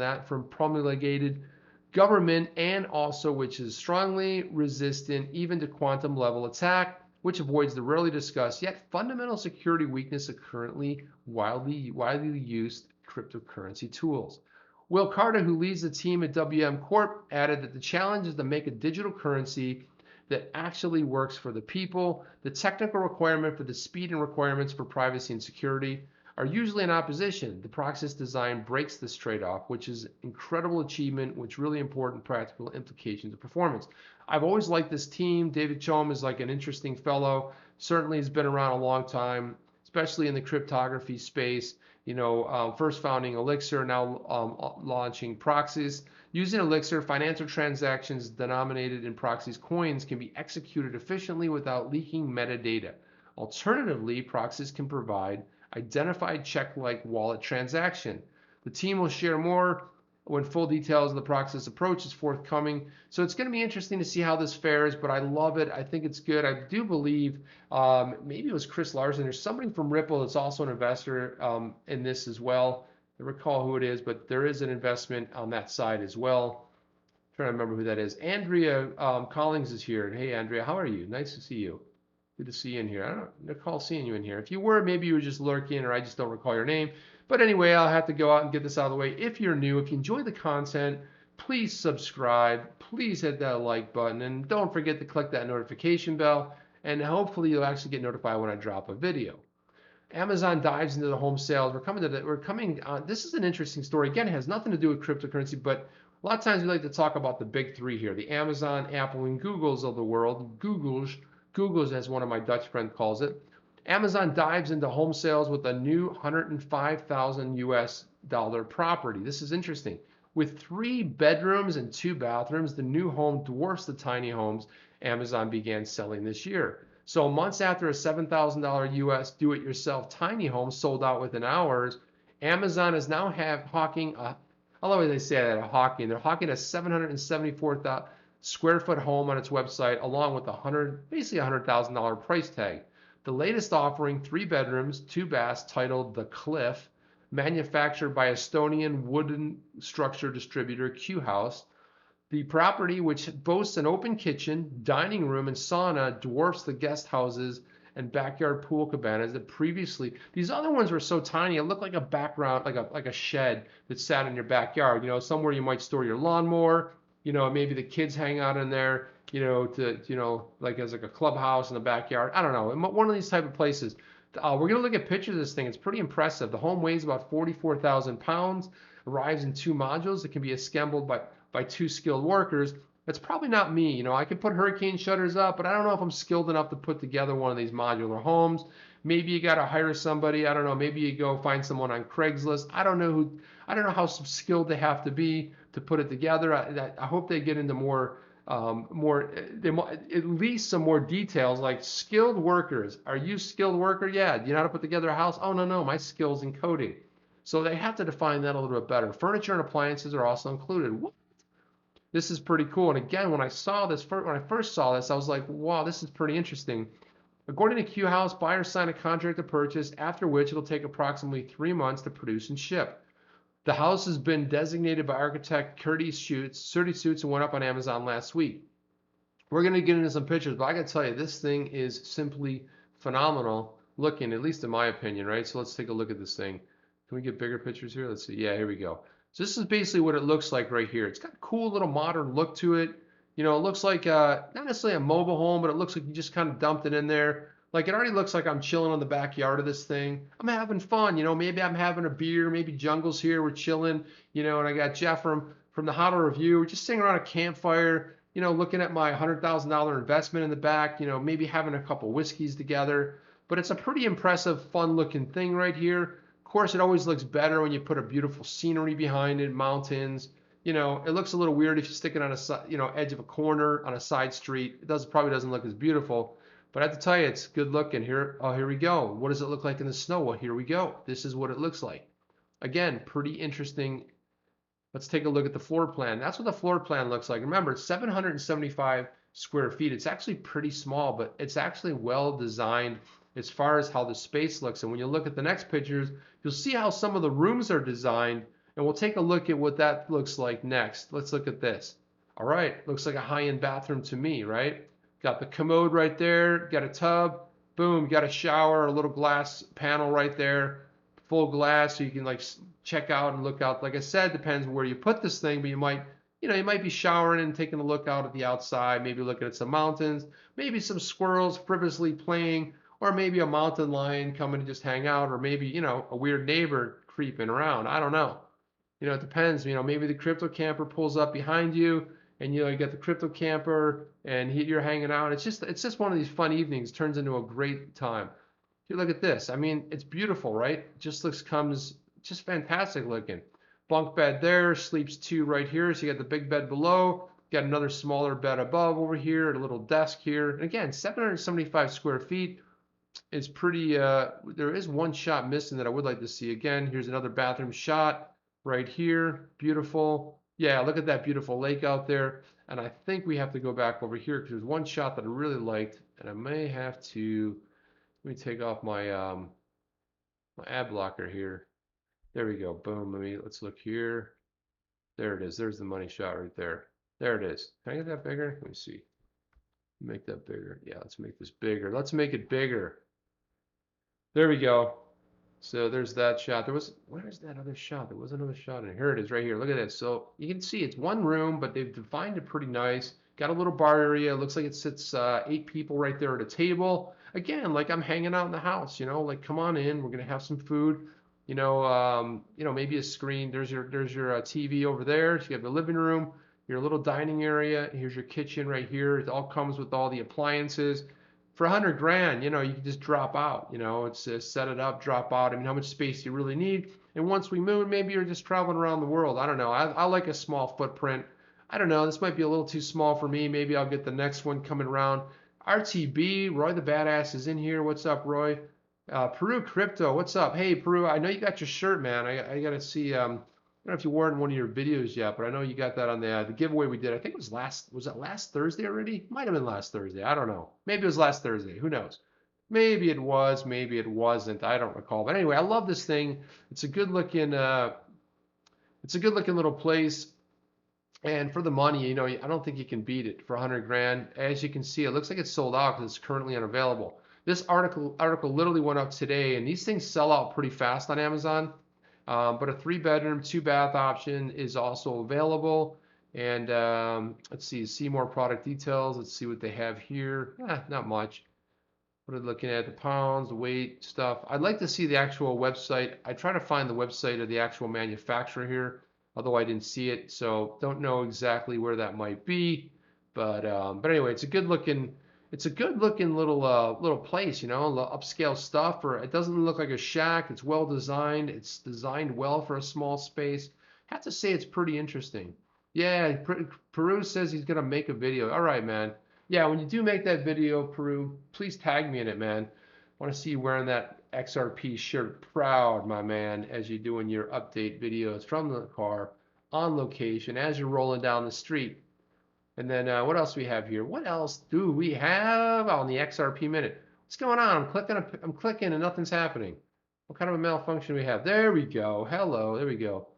promulgated government, and also which is strongly resistant even to quantum level attack, which avoids the rarely discussed yet fundamental security weakness of currently widely used cryptocurrency tools. Will Carter, who leads the team at WM Corp, added that the challenge is to make a digital currency that actually works for the people. The technical requirement for the speed and requirements for privacy and security are usually in opposition. The Praxxis design breaks this trade-off, which is incredible achievement, which really important practical implications of performance. I've always liked this team. David Schoen is like an interesting fellow. Certainly has been around a long time, especially in the cryptography space. First founding Elixir, now launching Praxxis. Using Elixir, financial transactions denominated in Praxxis coins can be executed efficiently without leaking metadata. Alternatively, Praxxis can provide identified check-like wallet transaction. The team will share more when full details of the Praxxis approach is forthcoming. So it's going to be interesting to see how this fares, but I love it. I think it's good. I do believe maybe it was Chris Larson. There's somebody from Ripple that's also an investor in this as well. I don't recall who it is, but there is an investment on that side as well. I'm trying to remember who that is. Andrea Collins is here. Hey, Andrea, how are you? Nice to see you. Good to see you in here. I don't recall seeing you in here. If you were, maybe you were just lurking, or I just don't recall your name. But anyway, I'll have to go out and get this out of the way. If you're new, if you enjoy the content, please subscribe. Please hit that like button. And don't forget to click that notification bell. And hopefully you'll actually get notified when I drop a video. Amazon dives into the home sales. This is an interesting story. Again, it has nothing to do with cryptocurrency, but a lot of times we like to talk about the big three here, the Amazon, Apple, and Googles of the world. Googles, as one of my Dutch friends calls it. Amazon dives into home sales with a new $105,000 property. This is interesting. With 3 bedrooms and 2 bathrooms, the new home dwarfs the tiny homes Amazon began selling this year. So months after a $7,000 US do-it-yourself tiny home sold out within hours, Amazon is now hawking, I love how they say that, they're hawking a 774,000 square foot home on its website, along with basically $100,000 price tag. The latest offering, 3 bedrooms, 2 baths, titled The Cliff, manufactured by Estonian wooden structure distributor Q House. The property, which boasts an open kitchen, dining room, and sauna, dwarfs the guest houses and backyard pool cabanas that previously. These other ones were so tiny, it looked like a background, like a shed that sat in your backyard. You know, somewhere you might store your lawnmower. You know, maybe the kids hang out in there. You know, like as like a clubhouse in the backyard. I don't know. One of these type of places. We're gonna look at pictures of this thing. It's pretty impressive. The home weighs about 44,000 pounds. Arrives in 2 modules that can be assembled by 2 skilled workers. That's probably not me. You know, I can put hurricane shutters up, but I don't know if I'm skilled enough to put together one of these modular homes. Maybe you got to hire somebody. I don't know. Maybe you go find someone on Craigslist. I don't know how skilled they have to be to put it together. I hope they get into at least some more details, like skilled workers. Are you a skilled worker? Yeah. Do you know how to put together a house? Oh, no, my skill's in coding. So they have to define that a little bit better. Furniture and appliances are also included. What? This is pretty cool. And again, when I first saw this, I was like, wow, this is pretty interesting. According to Q House, buyers sign a contract to purchase, after which it'll take approximately 3 months to produce and ship. The house has been designated by architect Curtis Schutz and went up on Amazon last week. We're going to get into some pictures, but I got to tell you, this thing is simply phenomenal looking, at least in my opinion, right? So let's take a look at this thing. Can we get bigger pictures here? Let's see. Yeah, here we go. So this is basically what it looks like right here. It's got a cool little modern look to it. You know, it looks like not necessarily a mobile home, but it looks like you just kind of dumped it in there. Like, it already looks like I'm chilling in the backyard of this thing. I'm having fun, you know, maybe I'm having a beer, maybe Jungle's here, we're chilling, you know, and I got Jeff from the Hodl Review. We're just sitting around a campfire, you know, looking at my $100,000 investment in the back, you know, maybe having a couple whiskeys together. But it's a pretty impressive, fun-looking thing right here. Of course, it always looks better when you put a beautiful scenery behind it, mountains. You know, it looks a little weird if you stick it on a edge of a corner on a side street. It probably doesn't look as beautiful. But I have to tell you, it's good looking. Here we go. What does it look like in the snow? Well, here we go. This is what it looks like. Again, pretty interesting. Let's take a look at the floor plan. That's what the floor plan looks like. Remember, it's 775 square feet. It's actually pretty small, but it's actually well designed as far as how the space looks. And when you look at the next pictures, you'll see how some of the rooms are designed. And we'll take a look at what that looks like next. Let's look at this. All right, looks like a high-end bathroom to me, right? Got the commode right there, got a tub, boom, got a shower, a little glass panel right there, full glass, so you can like check out and look out. Like I said, depends where you put this thing, but you might be showering and taking a look out at the outside, maybe looking at some mountains, maybe some squirrels frivolously playing, or maybe a mountain lion coming to just hang out, or maybe, you know, a weird neighbor creeping around. I don't know. You know, it depends. You know, maybe the crypto camper pulls up behind you, and you know, you got the crypto camper and you're hanging out. It's just one of these fun evenings. It turns into a great time. You look at this. I mean, it's beautiful, right? It just comes just fantastic looking. Bunk bed there, sleeps 2 right here. So you got the big bed below, got another smaller bed above over here, a little desk here. And again, 775 square feet is pretty, there is one shot missing that I would like to see. Again, here's another bathroom shot right here. Beautiful. Yeah, look at that beautiful lake out there. And I think we have to go back over here because there's one shot that I really liked, and I may have to, let me take off my my ad blocker here. There we go. Boom. Let's look here. There it is. There's the money shot right there. There it is. Can I get that bigger? Let me see. Make that bigger. Yeah, let's make this bigger. Let's make it bigger. There we go. So there's that shot. Where's that other shot? There was another shot in here. It is right here. Look at this. So you can see it's one room, but they've defined it pretty nice. Got a little bar area. Looks like it sits 8 people right there at a table. Again, like I'm hanging out in the house, like come on in. We're gonna have some food. Maybe a screen. There's your TV over there. So you have the living room, your little dining area. Here's your kitchen right here. It all comes with all the appliances. For 100 grand, you can just drop out. It's set it up, drop out. I mean, how much space do you really need? And once we move, maybe you're just traveling around the world. I don't know. I like a small footprint. I don't know. This might be a little too small for me. Maybe I'll get the next one coming around. RTB, Roy the Badass is in here. What's up, Roy? Peru Crypto, what's up? Hey, Peru, I know you got your shirt, man. I got to see. I don't know if you wore it in one of your videos yet, but I know you got that on the giveaway we did. I think it was that last Thursday already? Might have been last Thursday. I don't know. Maybe it was last Thursday. Who knows? Maybe it was. Maybe it wasn't. I don't recall. But anyway, I love this thing. It's a good looking. It's a good looking little place. And for the money, I don't think you can beat it for 100 grand. As you can see, it looks like it's sold out because it's currently unavailable. This article literally went up today, and these things sell out pretty fast on Amazon. But a 3-bedroom, 2-bath option is also available. And let's see more product details. Let's see what they have here. Not much. What are they looking at? The pounds, the weight, stuff. I'd like to see the actual website. I try to find the website of the actual manufacturer here, although I didn't see it, so don't know exactly where that might be. But anyway, it's a good looking little place, upscale stuff. Or it doesn't look like a shack. It's well designed. It's designed well for a small space. I have to say it's pretty interesting. Yeah, Peru says he's gonna make a video. All right, man. Yeah, when you do make that video, Peru, please tag me in it, man. I want to see you wearing that XRP shirt, proud, my man, as you're doing your update videos from the car on location as you're rolling down the street. And then what else we have here? What else do we have on the XRP minute? What's going on? I'm clicking and nothing's happening. What kind of a malfunction do we have? There we go. Hello. There we go.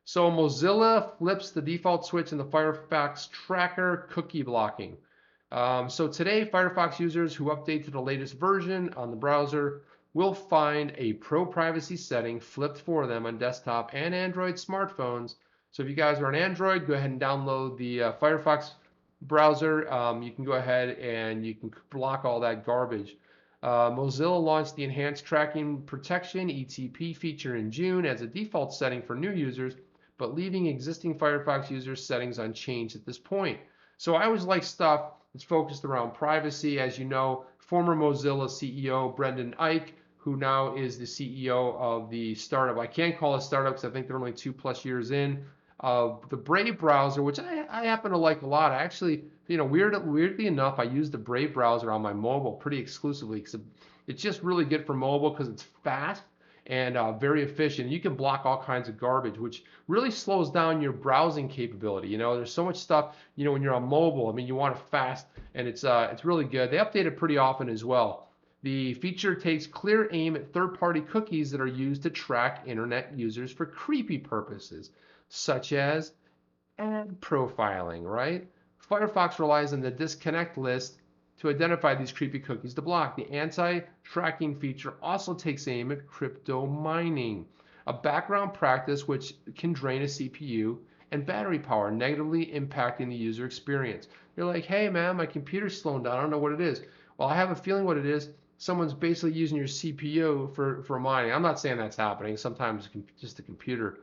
So Mozilla flips the default switch in the Firefox tracker cookie blocking. So today, Firefox users who update to the latest version on the browser will find a pro privacy setting flipped for them on desktop and Android smartphones. So if you guys are on Android, go ahead and download the Firefox browser. You can go ahead and you can block all that garbage. Mozilla launched the Enhanced Tracking Protection (ETP) feature in June as a default setting for new users, but leaving existing Firefox users' settings unchanged at this point. So I always like stuff that's focused around privacy. As you know, former Mozilla CEO Brendan Eich, who now is the CEO of the startup, I can't call it a startup because I think they're only 2+ years in, of the Brave browser, which I happen to like a lot. I actually, weirdly enough, I use the Brave browser on my mobile pretty exclusively because it's just really good for mobile because it's fast and very efficient. You can block all kinds of garbage, which really slows down your browsing capability. There's so much stuff, when you're on mobile. I mean, you want it fast, and it's really good. They update it pretty often as well. The feature takes clear aim at third-party cookies that are used to track internet users for creepy purposes, such as ad profiling, right? Firefox relies on the disconnect list to identify these creepy cookies to block. The anti-tracking feature also takes aim at crypto mining, a background practice which can drain a CPU and battery power, negatively impacting the user experience. You're like, hey man, my computer's slowing down. I don't know what it is. Well, I have a feeling what it is. Someone's basically using your CPU for mining. I'm not saying that's happening. Sometimes it's just the computer.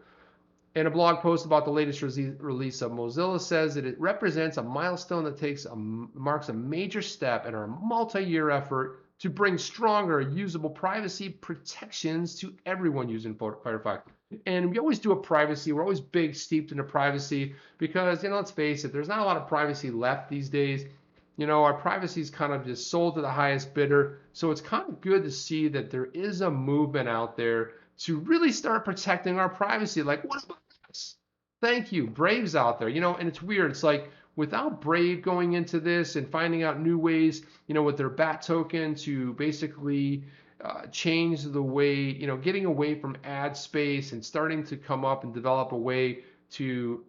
In a blog post about the latest release of Mozilla says that it represents a milestone that marks a major step in our multi-year effort to bring stronger usable privacy protections to everyone using Firefox. And we always do a privacy. We're always steeped into privacy because, let's face it, there's not a lot of privacy left these days. Our privacy is kind of just sold to the highest bidder. So it's kind of good to see that there is a movement out there to really start protecting our privacy. Like, what about Yes. Thank you. Brave's out there, and it's weird. It's like without Brave going into this and finding out new ways, with their BAT token to basically change the way, getting away from ad space and starting to come up and develop a way to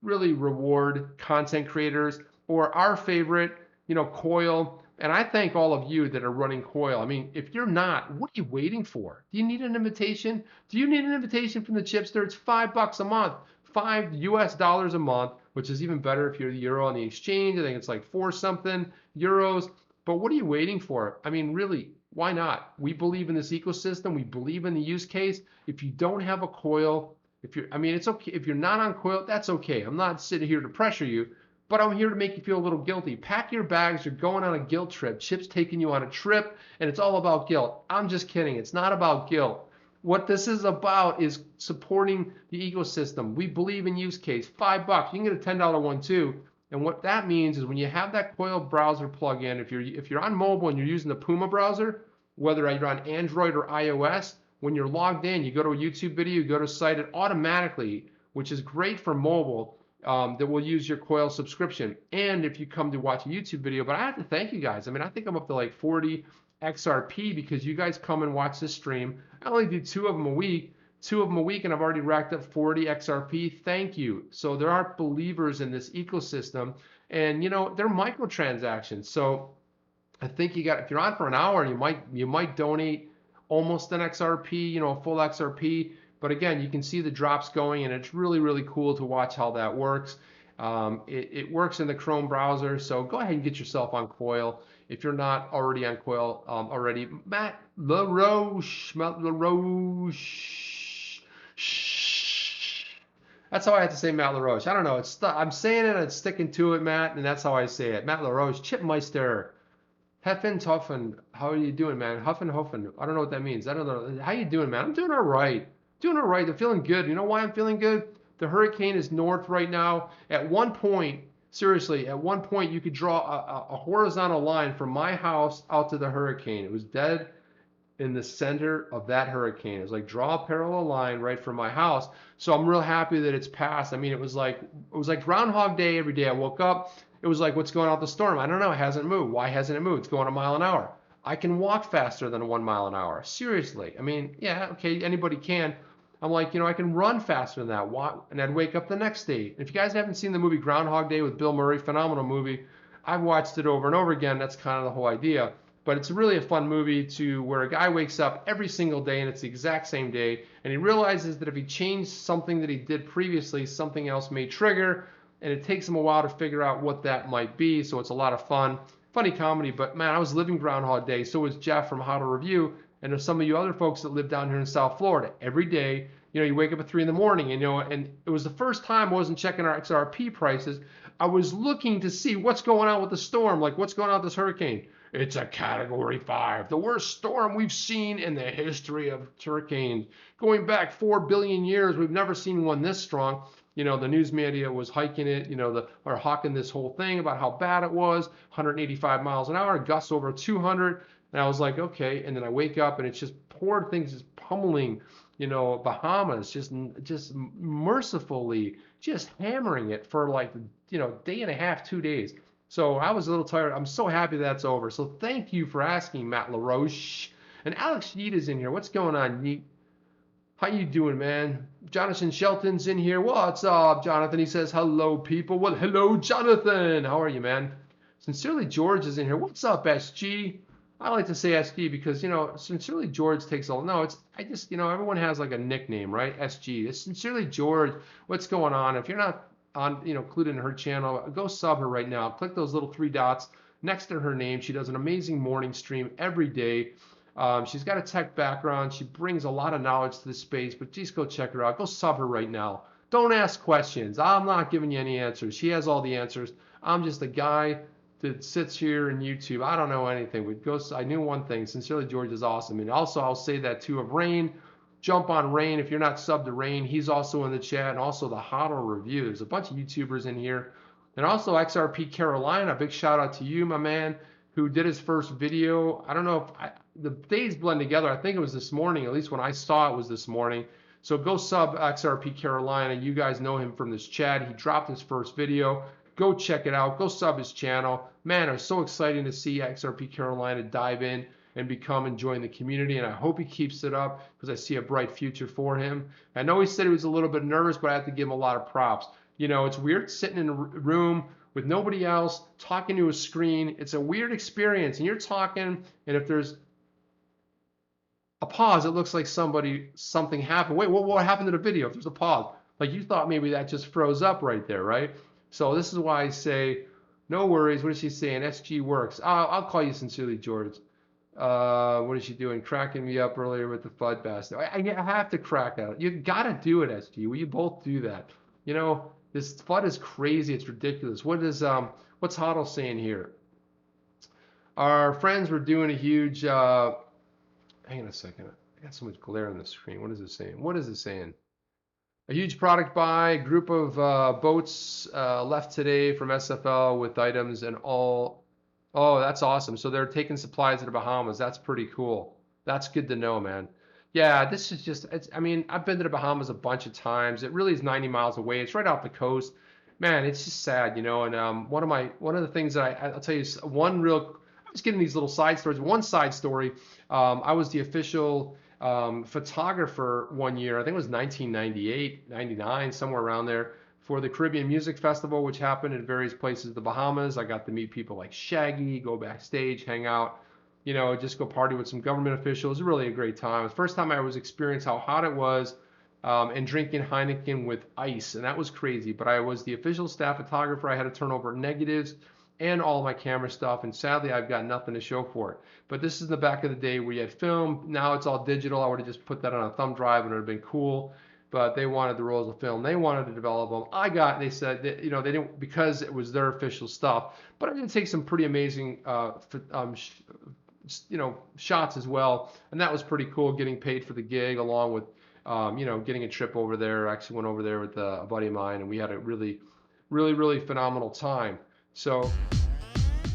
really reward content creators, or our favorite, Coil. And I thank all of you that are running Coil. I mean, if you're not, what are you waiting for? Do you need an invitation? Do you need an invitation from the Chipster? It's $5 a month, $5 a month, which is even better if you're the euro on the exchange. I think it's like 4 something euros. But what are you waiting for? I mean, really, why not? We believe in this ecosystem. We believe in the use case. If you don't have a Coil, it's okay. If you're not on Coil, that's okay. I'm not sitting here to pressure you, but I'm here to make you feel a little guilty. Pack your bags. You're going on a guilt trip. Chip's taking you on a trip, and it's all about guilt. I'm just kidding. It's not about guilt. What this is about is supporting the ecosystem. We believe in use case. $5. You can get a $10 one too. And what that means is when you have that Coil browser plug-in, if you're on mobile and you're using the Puma browser, whether you're on Android or iOS, when you're logged in, you go to a YouTube video, you go to a site, it automatically, which is great for mobile, that will use your Coil subscription. And if you come to watch a YouTube video, but I have to thank you guys. I mean, I think I'm up to like 40 XRP because you guys come and watch this stream. I only do 2 of them a week, and I've already racked up 40 XRP. Thank you. So there are believers in this ecosystem, and they're microtransactions. So I think if you're on for an hour, you might donate almost an XRP, a full XRP. But again, you can see the drops going, and it's really, really cool to watch how that works. It works in the Chrome browser, so go ahead and get yourself on Coil if you're not already on Coil already. Matt LaRoche. That's how I have to say Matt LaRoche. I don't know. I'm saying it and it's sticking to it, Matt, and that's how I say it. Matt LaRoche, Chipmeister. Heffen Toffen, how are you doing, man? Huffen Hoffen, I don't know what that means. I don't know. How you doing, man? I'm doing all right. Doing all right. I'm feeling good. You know why I'm feeling good? The hurricane is north right now. At one point, seriously, you could draw a horizontal line from my house out to the hurricane. It was dead in the center of that hurricane. It was like draw a parallel line right from my house. So I'm real happy that it's passed. I mean, it was like Groundhog Day every day. I woke up. It was like, what's going on with the storm? I don't know. It hasn't moved. Why hasn't it moved? It's going a mile an hour. I can walk faster than 1 mile an hour. Seriously. I mean, yeah, okay, anybody can. I'm like, I can run faster than that. And I'd wake up the next day. If you guys haven't seen the movie Groundhog Day with Bill Murray, phenomenal movie. I've watched it over and over again. That's kind of the whole idea. But it's really a fun movie where a guy wakes up every single day and it's the exact same day. And he realizes that if he changed something that he did previously, something else may trigger. And it takes him a while to figure out what that might be. So it's a lot of fun. Funny comedy. But man, I was living Groundhog Day. So was Jeff from How to Review. And there's some of you other folks that live down here in South Florida. Every day, you wake up at 3 in the morning, and it was the first time I wasn't checking our XRP prices. I was looking to see what's going on with the storm, like what's going on with this hurricane. It's a Category 5, the worst storm we've seen in the history of hurricanes. Going back 4 billion years, we've never seen one this strong. The news media was hiking it, or hawking this whole thing about how bad it was, 185 miles an hour, gusts over 200. And I was like, okay. And then I wake up and it's just poured things just pummeling, Bahamas, just mercifully just hammering it for like, day and a half, 2 days. So I was a little tired. I'm so happy that's over. So thank you for asking, Matt LaRoche. And Alex Yeet is in here. What's going on, Yeet? How you doing, man? Jonathan Shelton's in here. What's up, Jonathan? He says, hello, people. Well, hello, Jonathan. How are you, man? Sincerely George is in here. What's up, SG? I like to say SG because, Sincerely George takes all. No, everyone has like a nickname, right? SG. It's Sincerely George. What's going on? If you're not included in her channel, go sub her right now. Click those little 3 dots next to her name. She does an amazing morning stream every day. She's got a tech background. She brings a lot of knowledge to the space, but just go check her out. Go sub her right now. Don't ask questions. I'm not giving you any answers. She has all the answers. I'm just a guy that sits here in YouTube. I don't know anything. I knew one thing. Sincerely George is awesome. And also, I'll say that too of Rain. Jump on Rain. If you're not subbed to Rain, he's also in the chat. And also the HODL Review. There's a bunch of YouTubers in here. And also XRP Carolina. Big shout out to you, my man, who did his first video. I don't know if the days blend together. I think it was this morning. At least when I saw it was this morning. So go sub XRP Carolina. You guys know him from this chat. He dropped his first video. Go check it out. Go sub his channel. Man, it was so exciting to see XRP Carolina dive in and join the community, and I hope he keeps it up because I see a bright future for him. I know he said he was a little bit nervous, but I have to give him a lot of props. You know, it's weird sitting in a room with nobody else, talking to a screen. It's a weird experience, and you're talking, and if there's a pause, it looks like something happened. Wait, what happened to the video? If there's a pause, like you thought maybe that just froze up right there, right? So this is why I say, no worries. What is she saying? SG works. I'll call you sincerely, George. What is she doing? Cracking me up earlier with the FUD bastard. I have to crack out. You gotta do it, SG. Will you both do that? You know, this FUD is crazy. It's ridiculous. What's Hodl saying here? Our friends were doing a huge. Hang on a second. I got so much glare on the screen. What is it saying? What is it saying? A huge product buy. Group of boats left today from SFL with items and all. Oh, that's awesome. So they're taking supplies to the Bahamas. That's pretty cool. That's good to know, man. Yeah, this is just, I mean, I've been to the Bahamas a bunch of times. It really is 90 miles away. It's right off the coast. Man, it's just sad, you know. And one of the things that I'll tell you is I was getting these little side stories. One side story, I was the official photographer one year. I think it was 1998, 99, somewhere around there, for the Caribbean Music Festival, which happened in various places in the Bahamas. I got to meet people like Shaggy, go backstage, hang out, you know, just go party with some government officials. It was really a great time. It was the first time I was experienced how hot it was and drinking Heineken with ice, and that was crazy. But I was the official staff photographer. I had to turn over negatives and all my camera stuff, and sadly I've got nothing to show for it. But this is the back of the day where you had film. Now it's all digital. I would have just put that on a thumb drive and it would have been cool. But they wanted the rolls of film. They wanted to develop them. They said that, you know, they didn't, because it was their official stuff. But I did take some pretty amazing, you know, shots as well. And that was pretty cool, getting paid for the gig, along with, you know, getting a trip over there. I actually went over there with a buddy of mine, and we had a really, really, really phenomenal time. So,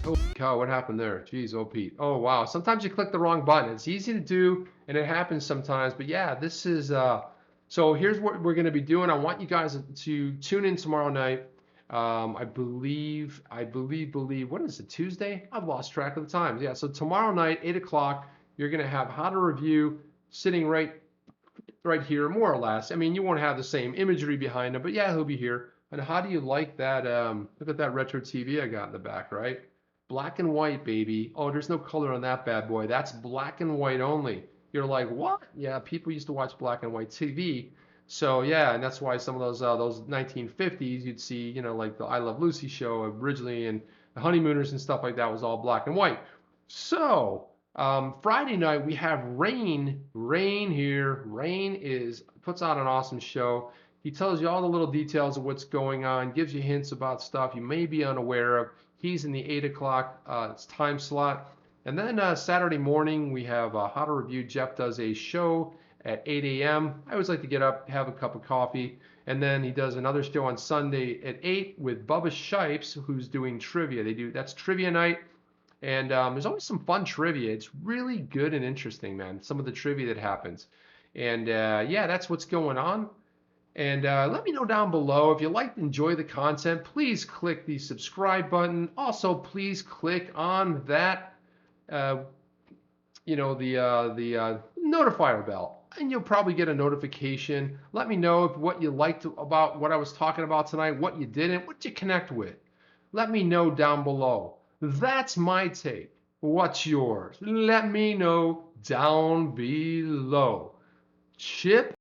oh cow, what happened there? Jeez, oh Pete. Oh wow. Sometimes you click the wrong button. It's easy to do, and it happens sometimes. But yeah, this is. So here's what we're going to be doing. I want you guys to tune in tomorrow night. I believe, what is it, Tuesday? I've lost track of the times. Yeah, so tomorrow night, 8 o'clock, you're going to have How to Review sitting right here, more or less. I mean, you won't have the same imagery behind him, but yeah, he'll be here. And how do you like that? Look at that retro TV I got in the back, right? Black and white, baby. Oh, there's no color on that bad boy. That's black and white only. You're like, what? Yeah, people used to watch black and white TV. So yeah, and that's why some of those 1950s you'd see, you know, like the I Love Lucy show originally, and the Honeymooners and stuff like that was all black and white. So Friday night we have Rain here. Rain puts out an awesome show. He tells you all the little details of what's going on, gives you hints about stuff you may be unaware of. He's in the 8 o'clock time slot. And then Saturday morning, we have How to Review. Jeff does a show at 8 a.m. I always like to get up, have a cup of coffee. And then he does another show on Sunday at 8 with Bubba Shipes, who's doing trivia. That's trivia night. And there's always some fun trivia. It's really good and interesting, man, some of the trivia that happens. And yeah, that's what's going on. And let me know down below if you enjoy the content. Please click the subscribe button. Also, please click on that, you know, the notifier bell, and you'll probably get a notification. Let me know what you liked about what I was talking about tonight, what you didn't, what you connect with. Let me know down below. That's my take. What's yours? Let me know down below. Chip.